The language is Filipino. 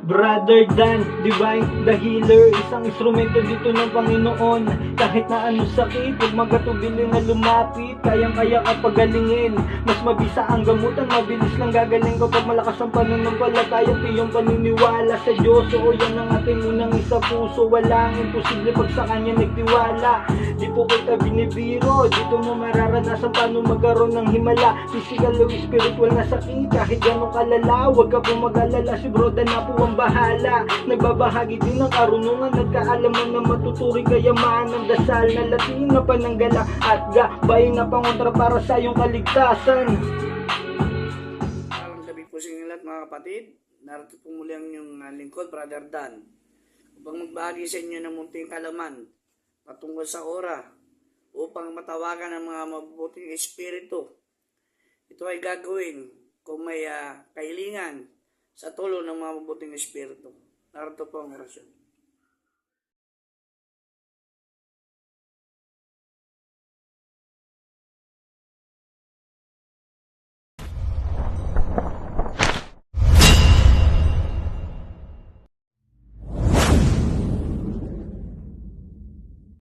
Brother Dan, Divine, the Healer, isang instrumento dito ng Panginoon. Kahit na anong sakit, huwag magatubili na lumapit. Kayang-kaya ka pagalingin, mas mabisa ang gamutan, mabilis lang gagaling kapag malakas ang pananampalataya. Tiyong paniniwala sa Diyos, oo yan ang ating unang isa puso. Walang imposible pag sa Kanya nagtiwala. Di po kita binibiro, dito mo mararanasan paano magkaroon ng himala. Physical o spiritual na sakit, kahit ganong kalala, huwag ka pong mag-alala, si Bro Dan na po ang bahala. Nagbabahagi din ng karunungan, nagkaalaman na matuturing kayamanan, dasal na latin na pananggala at gabay na pangontra para sa iyong kaligtasan. Magandang gabi po sa inyo lahat mga kapatid. Narito po muli ang inyong lingkod, Brother Dan, upang magbahagi sa inyo ng munting kalaman patungkol sa ora upang matawagan ang mga mabubuting espiritu. Ito ay gagawin kung may kahilingan sa tulong ng mga mabuting espiritu. Narito po ang orasyon.